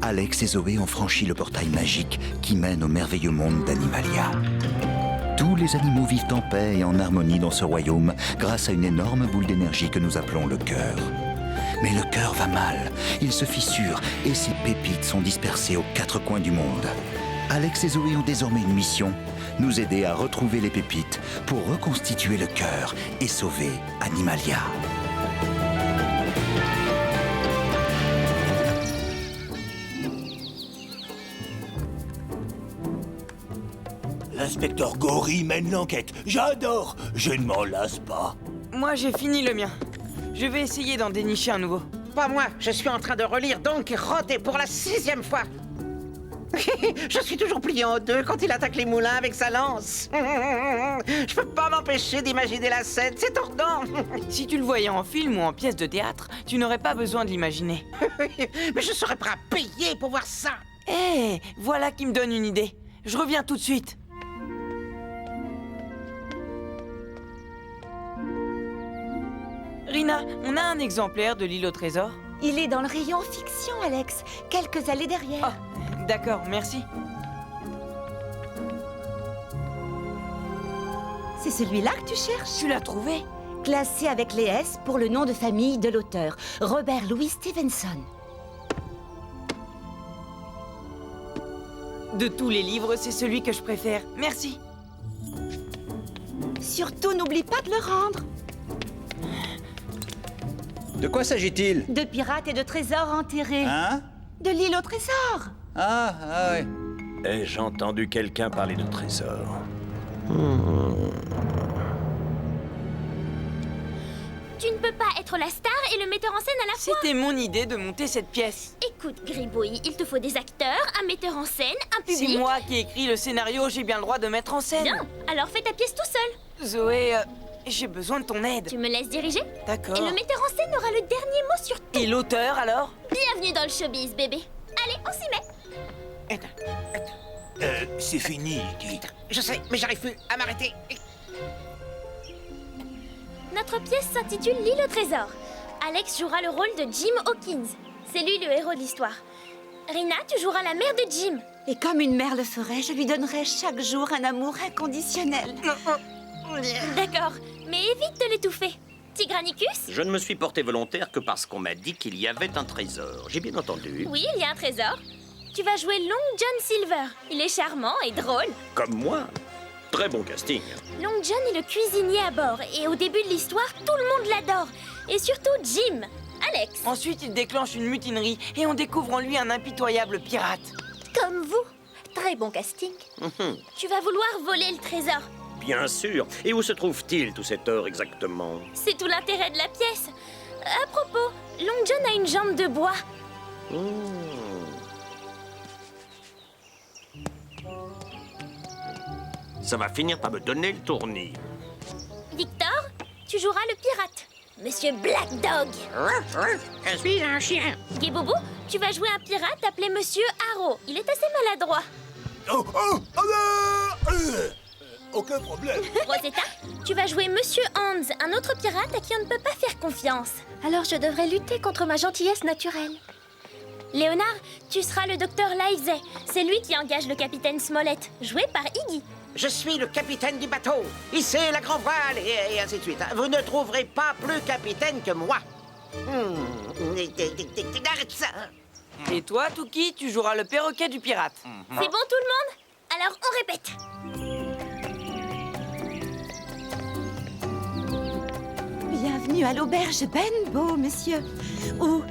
Alex et Zoé ont franchi le portail magique qui mène au merveilleux monde d'Animalia. Tous les animaux vivent en paix et en harmonie dans ce royaume grâce à une énorme boule d'énergie que nous appelons le cœur. Mais le cœur va mal, il se fissure et ses pépites sont dispersées aux 4 coins du monde. Alex et Zoé ont désormais une mission, nous aider à retrouver les pépites pour reconstituer le cœur et sauver Animalia. L'inspecteur Gory mène l'enquête. J'adore. Je ne m'en lasse pas. Moi, j'ai fini le mien. Je vais essayer d'en dénicher un nouveau. Pas moi, je suis en train de relire Don Quichotte et pour la 6e fois. Je suis toujours plié en deux quand il attaque les moulins avec sa lance. Je peux pas m'empêcher d'imaginer la scène, c'est tordant. Si tu le voyais en film ou en pièce de théâtre, tu n'aurais pas besoin de l'imaginer. Mais je serais prêt à payer pour voir ça. Hé, voilà qui me donne une idée. Je reviens tout de suite. Rina, on a un exemplaire de l'île au trésor? Il est dans le rayon fiction, Alex. Quelques allées derrière. Oh, d'accord, merci. C'est celui-là que tu cherches? Tu l'as trouvé? Classé avec les S pour le nom de famille de l'auteur, Robert Louis Stevenson. De tous les livres, c'est celui que je préfère. Merci. Surtout, n'oublie pas de le rendre. De quoi s'agit-il? De pirates et de trésors enterrés. Hein? De l'île au trésor. Ah ouais. Ai-je entendu quelqu'un parler de trésor? Tu ne peux pas être la star et le metteur en scène à la fois. C'était mon idée de monter cette pièce. Écoute, Gribouille, il te faut des acteurs, un metteur en scène, un public... C'est moi qui ai écrit le scénario, j'ai bien le droit de mettre en scène. Bien, alors fais ta pièce tout seul. Zoé, j'ai besoin de ton aide. Tu me laisses diriger? D'accord. Et le metteur en scène aura le dernier mot sur tout. Et l'auteur, alors? Bienvenue dans le showbiz, bébé. Allez, on s'y met. C'est fini, Kit. Je sais, mais j'arrive plus à m'arrêter. Notre pièce s'intitule L'île au trésor. Alex jouera le rôle de Jim Hawkins. C'est lui le héros de l'histoire. Rina, tu joueras la mère de Jim. Et comme une mère le ferait, je lui donnerais chaque jour un amour inconditionnel. D'accord, mais évite de l'étouffer. Tigranicus? Je ne me suis porté volontaire que parce qu'on m'a dit qu'il y avait un trésor. J'ai bien entendu. Oui, il y a un trésor. Tu vas jouer Long John Silver. Il est charmant et drôle. Comme moi. Très bon casting. Long John est le cuisinier à bord. Et au début de l'histoire, tout le monde l'adore. Et surtout Jim. Alex. Ensuite, il déclenche une mutinerie et on découvre en lui un impitoyable pirate. Comme vous. Très bon casting. Tu vas vouloir voler le trésor. Bien sûr. Et où se trouve-t-il tout cet or exactement? C'est tout l'intérêt de la pièce. À propos, Long John a une jambe de bois. Ça va finir par me donner le tournis. Victor, tu joueras le pirate. Monsieur Black Dog. Je suis un chien. Guébobo, tu vas jouer un pirate appelé Monsieur Arrow. Il est assez maladroit. Aucun problème. Rosetta, tu vas jouer Monsieur Hans, un autre pirate à qui on ne peut pas faire confiance. Alors je devrais lutter contre ma gentillesse naturelle. Léonard, tu seras le docteur Livesey. C'est lui qui engage le capitaine Smollett, joué par Iggy. Je suis le capitaine du bateau. Hissez la grand voile et ainsi de suite. Vous ne trouverez pas plus capitaine que moi. Arrête ça. Et toi, Touki, tu joueras le perroquet du pirate. C'est bon tout le monde? Alors on répète. Bienvenue à l'auberge Benbow, monsieur. Ou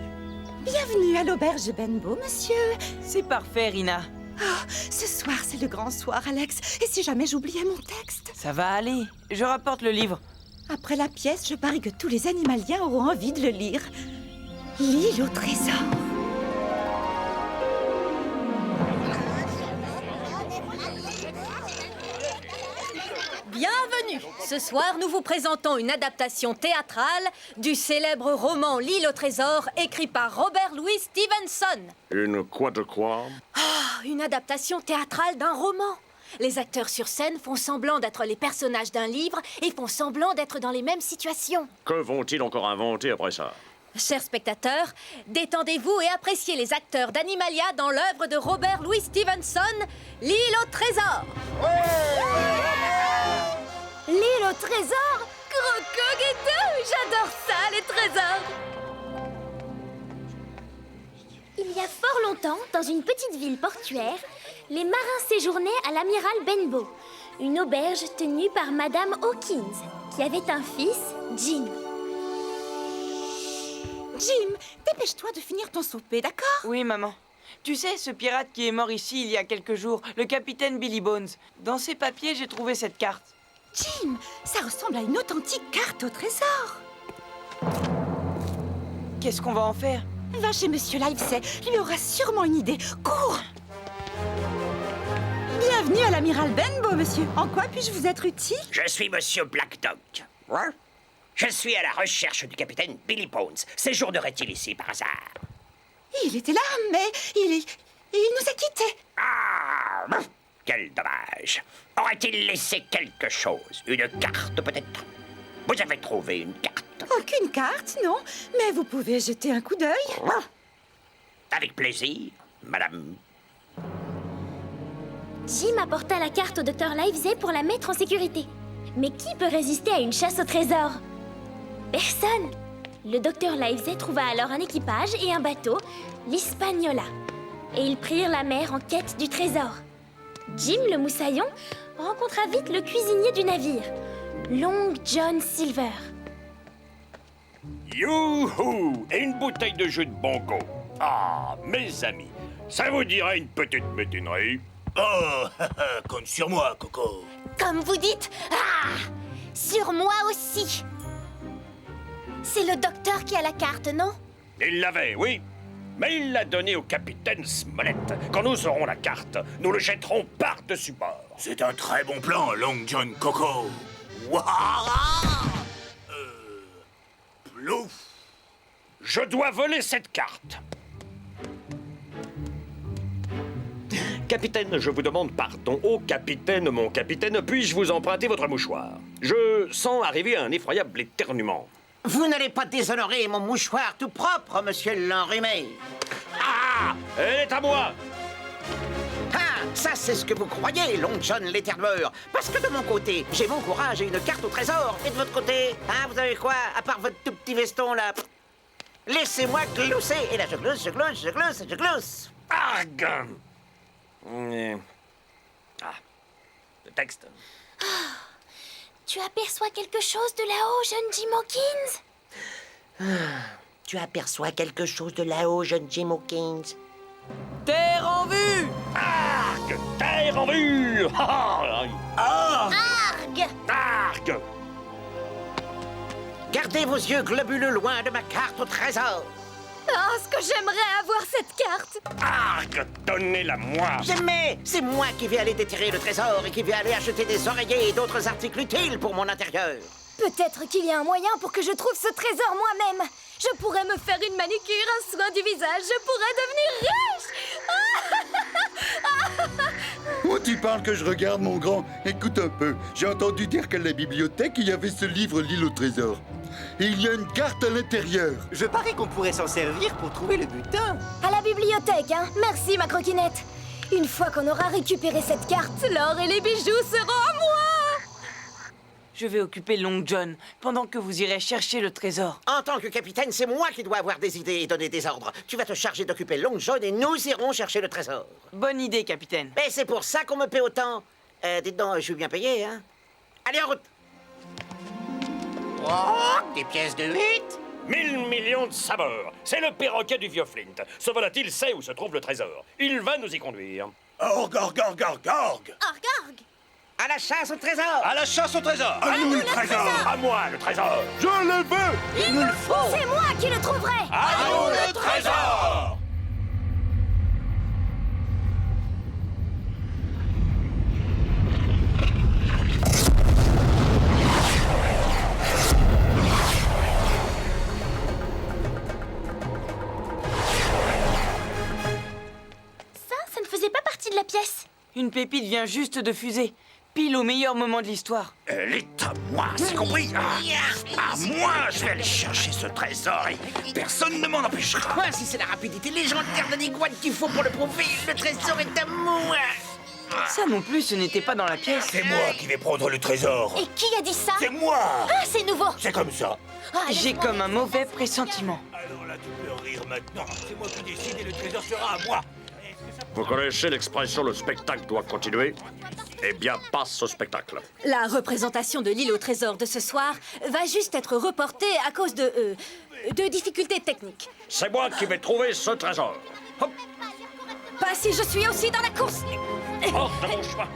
bienvenue à l'auberge Benbow, monsieur. C'est parfait, Rina. Oh, ce soir, c'est le grand soir, Alex. Et si jamais j'oubliais mon texte? Ça va aller. Je rapporte le livre. Après la pièce, je parie que tous les animaliens auront envie de le lire. L'île au trésor. Bienvenue! Ce soir, nous vous présentons une adaptation théâtrale du célèbre roman L'île au trésor, écrit par Robert Louis Stevenson. Une quoi de quoi? Une adaptation théâtrale d'un roman. Les acteurs sur scène font semblant d'être les personnages d'un livre et font semblant d'être dans les mêmes situations. Que vont-ils encore inventer après ça? Chers spectateurs, détendez-vous et appréciez les acteurs d'Animalia dans l'œuvre de Robert Louis Stevenson, L'île au trésor. L'île au trésor? Crocoguito! J'adore ça, les trésors! Il y a fort longtemps, dans une petite ville portuaire, les marins séjournaient à l'amiral Benbow, une auberge tenue par Madame Hawkins, qui avait un fils, Jim. Jim, dépêche-toi de finir ton souper, d'accord? Oui, maman. Tu sais, ce pirate qui est mort ici il y a quelques jours, le capitaine Billy Bones. Dans ses papiers, j'ai trouvé cette carte. Jim, ça ressemble à une authentique carte au trésor. Qu'est-ce qu'on va en faire? Va chez Monsieur Livesey, lui aura sûrement une idée. Cours! Bienvenue à l'amiral Benbow, monsieur. En quoi puis-je vous être utile? Je suis Monsieur Black Dog. Hein? Je suis à la recherche du capitaine Billy Bones. Séjournerait-il ici par hasard? Il était là, mais il nous a quittés. Ah! Quel dommage. Aurait-il laissé quelque chose? Une carte, peut-être? Vous avez trouvé une carte? Aucune carte, non. Mais vous pouvez jeter un coup d'œil. Avec plaisir, madame. Jim apporta la carte au docteur Livesey pour la mettre en sécurité. Mais qui peut résister à une chasse au trésor? Personne. Le docteur Livesey trouva alors un équipage et un bateau, l'Hispaniola. Et ils prirent la mer en quête du trésor. Jim, le moussaillon, rencontra vite le cuisinier du navire, Long John Silver. Youhou! Et une bouteille de jus de bongo. Ah, mes amis, ça vous dirait une petite mutinerie? Oh, compte sur moi, Coco. Comme vous dites, sur moi aussi. C'est le docteur qui a la carte, non? Il l'avait, oui. Mais il l'a donnée au capitaine Smollett. Quand nous aurons la carte, nous le jetterons par-dessus bord. C'est un très bon plan, Long John Coco. Waouh! Plouf! Je dois voler cette carte. Capitaine, je vous demande pardon. Oh, capitaine, mon capitaine, puis-je vous emprunter votre mouchoir? Je sens arriver un effroyable éternuement. Vous n'allez pas déshonorer mon mouchoir tout propre, monsieur l'enrhumé. Ah! Elle est à moi! Ah, ça c'est ce que vous croyez, Long John l'éterneur. Parce que de mon côté, j'ai mon courage et une carte au trésor. Et de votre côté, vous avez quoi, à part votre tout petit veston là? Laissez-moi glousser. Et là, je glousse, je glousse, je glousse, je glousse. Argue! Ah, le texte. Tu aperçois quelque chose de là-haut, jeune Jim Hawkins? Tu aperçois quelque chose de là-haut, jeune Jim Hawkins? Terre en vue! Argue! Terre en vue! Argue! Argue! Gardez vos yeux globuleux loin de ma carte au trésor. Oh, ce que j'aimerais avoir cette carte! Argue! Donnez-la-moi! Mais c'est moi qui vais aller déterrer le trésor et qui vais aller acheter des oreillers et d'autres articles utiles pour mon intérieur. Peut-être qu'il y a un moyen pour que je trouve ce trésor moi-même. Je pourrais me faire une manicure, un soin du visage. Je pourrais devenir riche. Oh, tu parles que je regarde, mon grand. Écoute un peu. J'ai entendu dire qu'à la bibliothèque, il y avait ce livre, L'île au trésor. Et il y a une carte à l'intérieur. Je parie qu'on pourrait s'en servir pour trouver le butin. À la bibliothèque, hein. Merci, ma croquinette. Une fois qu'on aura récupéré cette carte, l'or et les bijoux seront à moi. Je vais occuper Long John pendant que vous irez chercher le trésor. En tant que capitaine, c'est moi qui dois avoir des idées et donner des ordres. Tu vas te charger d'occuper Long John et nous irons chercher le trésor. Bonne idée, capitaine. Mais c'est pour ça qu'on me paie autant. Dites donc, je suis bien payé, hein? Allez, en route! Oh, des pièces de 8? 1000 millions de saveurs. C'est le perroquet du vieux Flint. Ce volatil sait où se trouve le trésor. Il va nous y conduire. Org, org, org, org, org! Org! À la chasse au trésor! À la chasse au trésor! À nous le trésor! À moi, le trésor! Je le veux! Il nous le faut! C'est moi qui le trouverai! À nous le trésor! Ça ne faisait pas partie de la pièce. Une pépite vient juste de fuser. pile au meilleur moment de l'histoire. Elle est à moi, c'est compris? À moi, je vais aller chercher ce trésor et personne ne m'en empêchera. Ouais, si c'est la rapidité légendaire de l'iguane qu'il faut pour le prouver, le trésor est à moi. Ça non plus, ce n'était pas dans la pièce. C'est moi qui vais prendre le trésor. Et qui a dit ça? C'est moi. Ah, c'est nouveau. C'est comme ça. Ah, J'ai laisse-moi. comme un mauvais pressentiment. Alors là, tu peux rire maintenant. C'est moi qui décide et le trésor sera à moi. Vous connaissez l'expression « le spectacle doit continuer » ? Eh bien, passe au spectacle. La représentation de l'île au trésor de ce soir va juste être reportée à cause de difficultés techniques. C'est moi qui vais trouver ce trésor. Hop, Pas si je suis aussi dans la course. hors de mon chemin.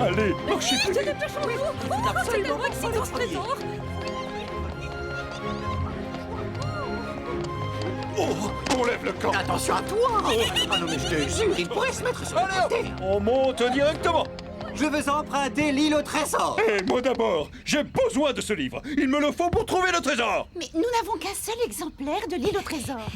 Allez, marchez plus vite. C'est tellement excitant ce trésor. Oh, on lève le camp. Attention à toi. Ah non, mais je te jure, il pourrait se mettre sur le côté. On monte directement. Je veux emprunter l'île au trésor. Et moi d'abord, j'ai besoin de ce livre. Il me le faut pour trouver le trésor. Mais nous n'avons qu'un seul exemplaire de l'île au trésor.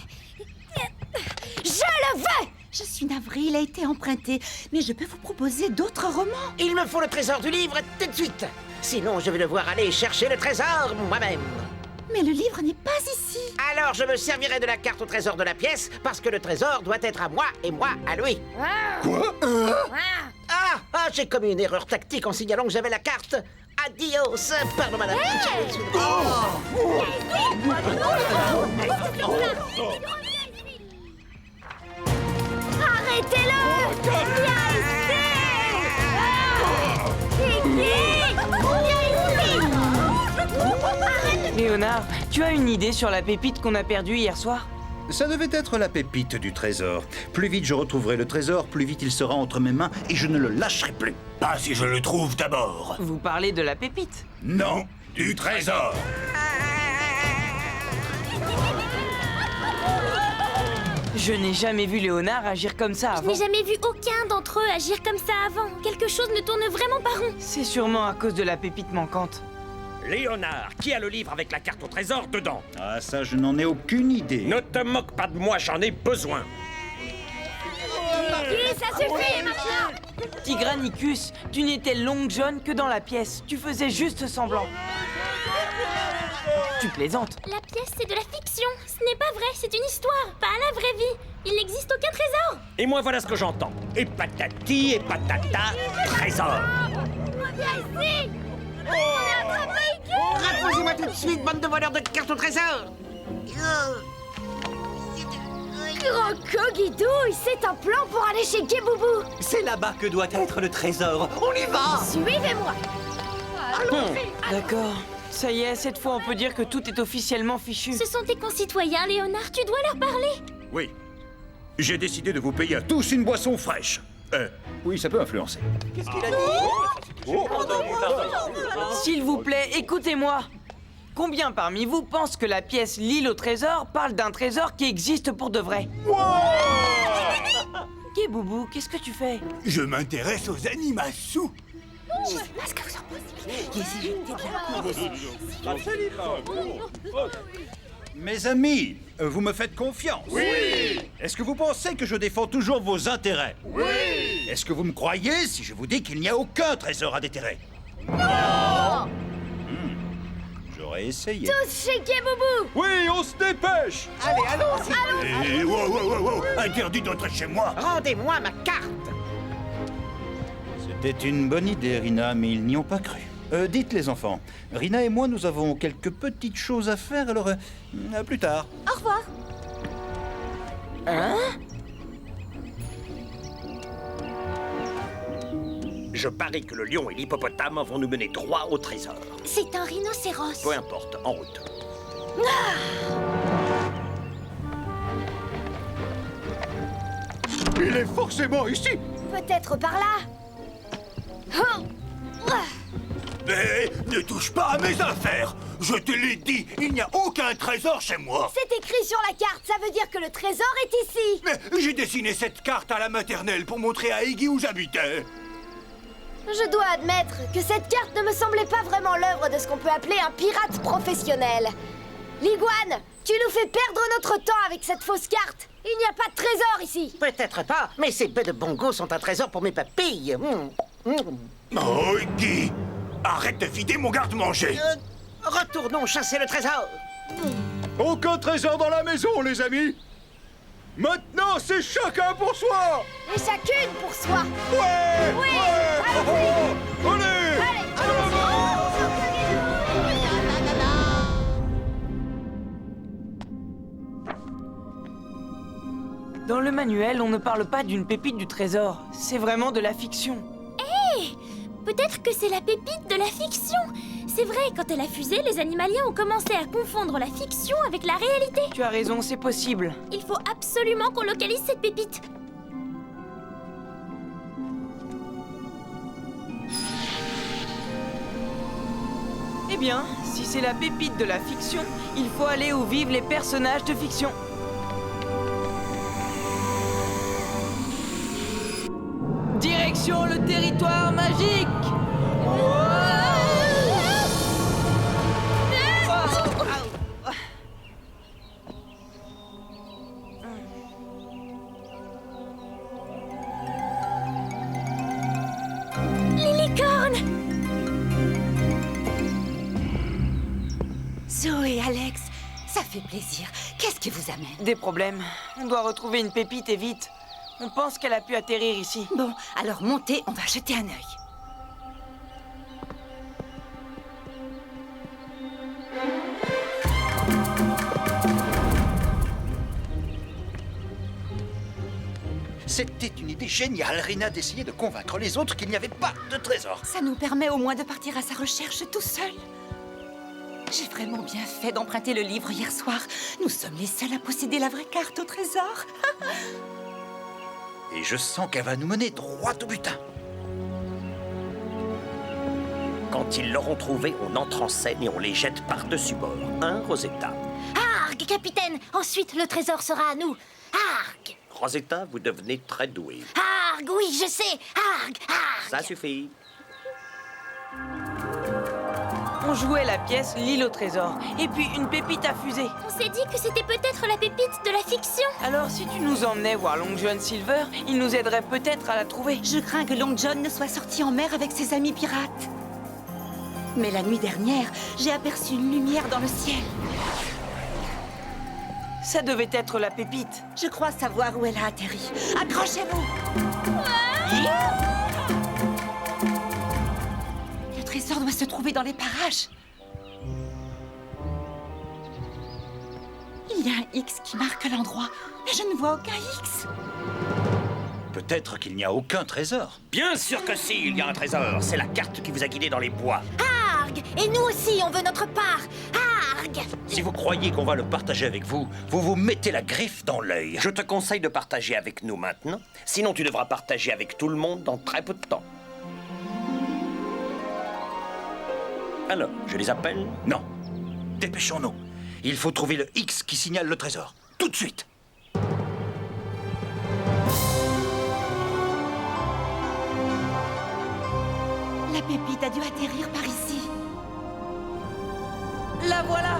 Je le veux. Je suis navrée, il a été emprunté, mais je peux vous proposer d'autres romans. Il me faut le trésor du livre tout de suite. Sinon, je vais devoir aller chercher le trésor moi-même. Mais le livre n'est pas ici. Alors, je me servirai de la carte au trésor de la pièce, parce que le trésor doit être à moi et moi à lui. Quoi? J'ai commis une erreur tactique en signalant que j'avais la carte. Adios. Pardon, madame. Arrêtez-le. Viens ici. Léonard, tu as une idée sur la pépite qu'on a perdue hier soir? Ça devait être la pépite du trésor. Plus vite je retrouverai le trésor, plus vite il sera entre mes mains et je ne le lâcherai plus. Pas si je le trouve d'abord. Vous parlez de la pépite? Non, du trésor. Je n'ai jamais vu Léonard agir comme ça Je avant. n'ai jamais vu aucun d'entre eux agir comme ça avant. Quelque chose ne tourne vraiment pas rond. C'est sûrement à cause de la pépite manquante. Léonard, qui a le livre avec la carte au trésor dedans? Ah ça, je n'en ai aucune idée. Ne te moque pas de moi, j'en ai besoin. Oui, ça suffit maintenant. Tigranicus, tu n'étais Long John que dans la pièce. Tu faisais juste semblant. Tu plaisantes. La pièce, c'est de la fiction. Ce n'est pas vrai, c'est une histoire, pas la vraie vie. Il n'existe aucun trésor. Et moi, voilà ce que j'entends. Et patati, et patata, trésor. Viens ici. On est attrapé, Iggy. Reposez-moi tout de suite, bande de voleurs de cartes au trésor. Croco Guidouille, c'est un plan pour aller chez Guéboubou. C'est là-bas que doit être le trésor. On y va. Suivez-moi. D'accord. Ça y est, cette fois on peut dire que tout est officiellement fichu. Ce sont tes concitoyens, Léonard, tu dois leur parler. Oui. J'ai décidé de vous payer à tous une boisson fraîche. Oui, ça peut influencer. Qu'est-ce qu'il a dit? S'il vous plaît, écoutez-moi. Combien parmi vous pensent que la pièce L'île au trésor parle d'un trésor qui existe pour de vrai? Guéboubou, qu'est-ce que tu fais? Je m'intéresse aux animations. Je sais pas ce que vous en pensez. Mes amis, vous me faites confiance? Oui! Est-ce que vous pensez que je défends toujours vos intérêts? Oui! Est-ce que vous me croyez si je vous dis qu'il n'y a aucun trésor à déterrer? Non. J'aurais essayé. Tous chez Guéboubou. Oui, on se dépêche! Allez, allons-y. Et wow. Interdit d'entrer chez moi. Rendez-moi ma carte. C'était une bonne idée, Rina, mais ils n'y ont pas cru. Dites les enfants, Rina et moi, nous avons quelques petites choses à faire, alors à plus tard. Au revoir. Hein? Je parie que le lion et l'hippopotame vont nous mener droit au trésor. C'est un rhinocéros. Peu importe, en route. Il est forcément ici! Peut-être par là. Oh. Mais ne touche pas à mes affaires. Je te l'ai dit, il n'y a aucun trésor chez moi. C'est écrit sur la carte, ça veut dire que le trésor est ici. Mais j'ai dessiné cette carte à la maternelle pour montrer à Iggy où j'habitais. Je dois admettre que cette carte ne me semblait pas vraiment l'œuvre de ce qu'on peut appeler un pirate professionnel. L'iguane, tu nous fais perdre notre temps avec cette fausse carte. Il n'y a pas de trésor ici. Peut-être pas, mais ces baies de bongo sont un trésor pour mes papilles. Oh, Iggy! Arrête de vider mon garde-manger! Retournons chasser le trésor. Aucun trésor dans la maison, les amis. Maintenant, c'est chacun pour soi. Et chacune pour soi. Ouais. Oui. Allez. Dans le manuel, on ne parle pas d'une pépite du trésor. C'est vraiment de la fiction. Hé! Peut-être que c'est la pépite de la fiction. C'est vrai, quand elle a fusé, les animaliens ont commencé à confondre la fiction avec la réalité. Tu as raison, c'est possible. Il faut absolument qu'on localise cette pépite. Eh bien, si c'est la pépite de la fiction, il faut aller où vivent les personnages de fiction. Direction le territoire magique! Les licornes! Zoé, Alex, ça fait plaisir. Qu'est-ce qui vous amène? Des problèmes. On doit retrouver une pépite et vite. On pense qu'elle a pu atterrir ici. Bon, alors montez, on va jeter un œil. C'était une idée géniale, Rina, d'essayer de convaincre les autres qu'il n'y avait pas de trésor. Ça nous permet au moins de partir à sa recherche tout seul. J'ai vraiment bien fait d'emprunter le livre hier soir. Nous sommes les seuls à posséder la vraie carte au trésor. Et je sens qu'elle va nous mener droit au butin. Quand ils l'auront trouvé, on entre en scène et on les jette par-dessus bord. Hein, Rosetta? Arg, capitaine! Ensuite, le trésor sera à nous. Arg! Rosetta, vous devenez très douée. Arg, oui, je sais! Arg, arg! Ça suffit. On jouait la pièce L'île au trésor. Et puis une pépite a fusé. On s'est dit que c'était peut-être la pépite de la fiction. Alors si tu nous emmenais voir Long John Silver, il nous aiderait peut-être à la trouver. Je crains que Long John ne soit sorti en mer avec ses amis pirates. Mais la nuit dernière, j'ai aperçu une lumière dans le ciel. Ça devait être la pépite. Je crois savoir où elle a atterri. Accrochez-vous! Le trésor doit se trouver dans les parages. Il y a un X qui marque l'endroit, mais je ne vois aucun X. Peut-être qu'il n'y a aucun trésor. Bien sûr que si, il y a un trésor. C'est la carte qui vous a guidé dans les bois. Arg! Et nous aussi, on veut notre part. Arg! Si vous croyez qu'on va le partager avec vous, vous vous mettez la griffe dans l'œil. Je te conseille de partager avec nous maintenant. Sinon, tu devras partager avec tout le monde dans très peu de temps. Alors, je les appelle? Non. Dépêchons-nous. Il faut trouver le X qui signale le trésor. Tout de suite. La pépite a dû atterrir par ici. La voilà!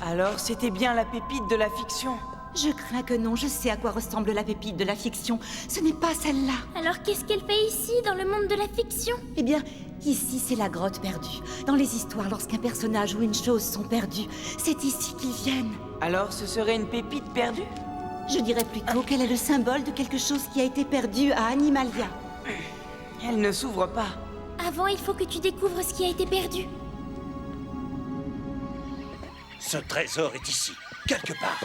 Alors, c'était bien la pépite de la fiction. Je crains que non, je sais à quoi ressemble la pépite de la fiction. Ce n'est pas celle-là. Alors qu'est-ce qu'elle fait ici, dans le monde de la fiction? Eh bien, ici, c'est la grotte perdue. Dans les histoires, lorsqu'un personnage ou une chose sont perdus, c'est ici qu'ils viennent. Alors, ce serait une pépite perdue? Je dirais plutôt qu'elle est le symbole de quelque chose qui a été perdu à Animalia. Elle ne s'ouvre pas. Avant, il faut que tu découvres ce qui a été perdu. Ce trésor est ici, quelque part.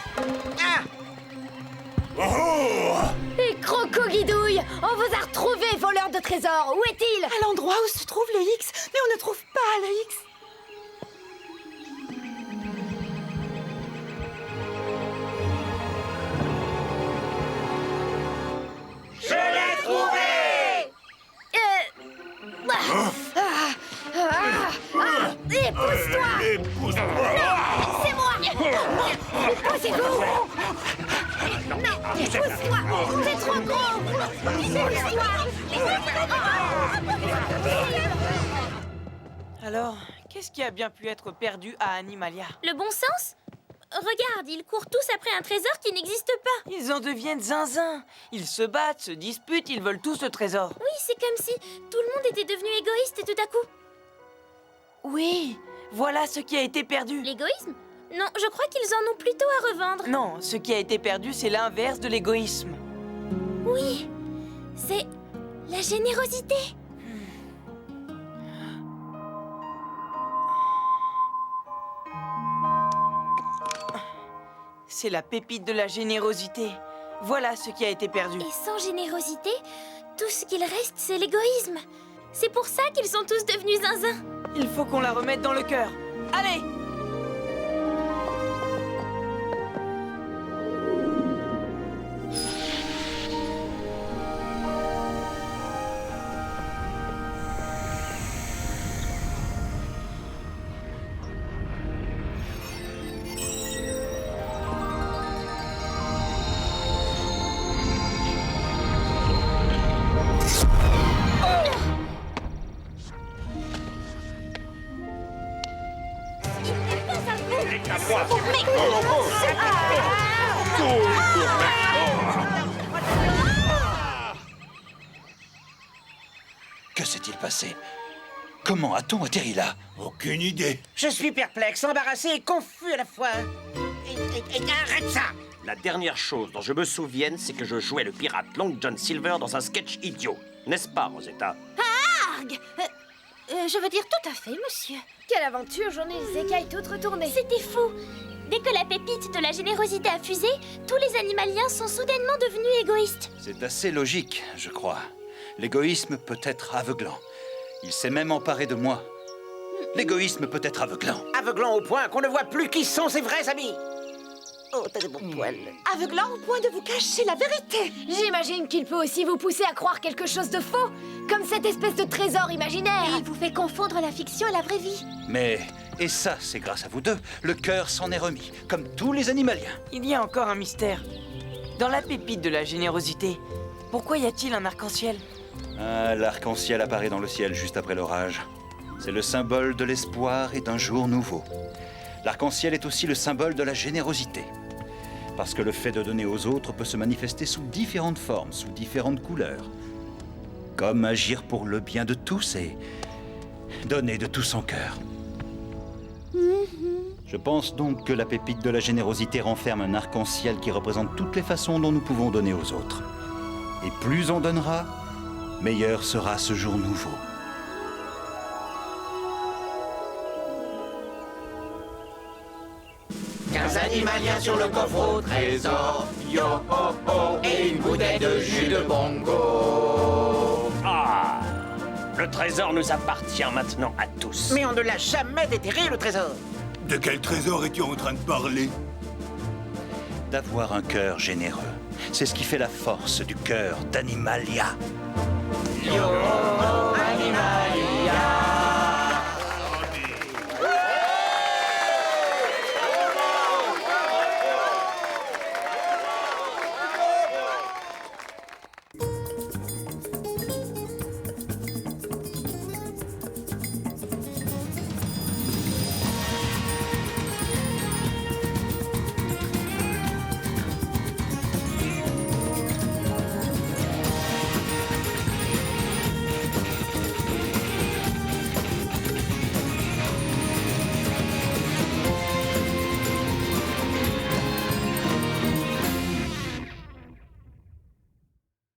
Et Crocoguidouille, on vous a retrouvé, voleur de trésors. Où est-il? À l'endroit où se trouve le X, mais on ne trouve pas le X. Je l'ai trouvé! Et pousse-toi! Non, c'est moi! Poussez-vous! Non, pousse-toi! C'est trop gros! Pousse-toi! Alors, qu'est-ce qui a bien pu être perdu à Animalia? Le bon sens? Regarde, ils courent tous après un trésor qui n'existe pas. Ils en deviennent zinzin. Ils se battent, se disputent, ils veulent tous le trésor. Oui, c'est comme si tout le monde était devenu égoïste tout à coup. Oui, voilà ce qui a été perdu. L'égoïsme? Non, je crois qu'ils en ont plutôt à revendre. Non, ce qui a été perdu, c'est l'inverse de l'égoïsme. Oui, c'est la générosité. C'est la pépite de la générosité. Voilà ce qui a été perdu. Et sans générosité, tout ce qu'il reste, c'est l'égoïsme. C'est pour ça qu'ils sont tous devenus zinzins. Il faut qu'on la remette dans le cœur. Allez! Que s'est-il passé? Comment a-t-on atterri là? Aucune idée. Je suis perplexe, embarrassé et confus à la fois. Arrête ça! La dernière chose dont je me souvienne, c'est que je jouais le pirate Long John Silver dans un sketch idiot. N'est-ce pas, Rosetta? Arg! Je veux dire tout à fait, monsieur. Quelle aventure, j'en ai les écailles toutes retournées. C'était fou. Dès que la pépite de la générosité a fusé, tous les animaliens sont soudainement devenus égoïstes. C'est assez logique, je crois. L'égoïsme peut être aveuglant. Il s'est même emparé de moi. L'égoïsme peut être aveuglant. Aveuglant au point qu'on ne voit plus qui sont ses vrais amis. Oh, t'as des bons poils. Aveuglant au point de vous cacher la vérité. J'imagine qu'il peut aussi vous pousser à croire quelque chose de faux, comme cette espèce de trésor imaginaire. Il vous fait confondre la fiction et la vraie vie. Mais, et ça, c'est grâce à vous deux, le cœur s'en est remis, comme tous les animaliens. Il y a encore un mystère. Dans la pépite de la générosité, pourquoi y a-t-il un arc-en-ciel? Ah, l'arc-en-ciel apparaît dans le ciel juste après l'orage. C'est le symbole de l'espoir et d'un jour nouveau. L'arc-en-ciel est aussi le symbole de la générosité. Parce que le fait de donner aux autres peut se manifester sous différentes formes, sous différentes couleurs. Comme agir pour le bien de tous et donner de tout son cœur. Je pense donc que la pépite de la générosité renferme un arc-en-ciel qui représente toutes les façons dont nous pouvons donner aux autres. Et plus on donnera, meilleur sera ce jour nouveau. Animaliens sur le coffre au trésor, yo ho ho, et une bouteille de jus de bongo. Ah! Le trésor nous appartient maintenant à tous. Mais on ne l'a jamais déterré, le trésor. De quel trésor es-tu en train de parler? D'avoir un cœur généreux. C'est ce qui fait la force du cœur d'Animalia. Yo ho ho,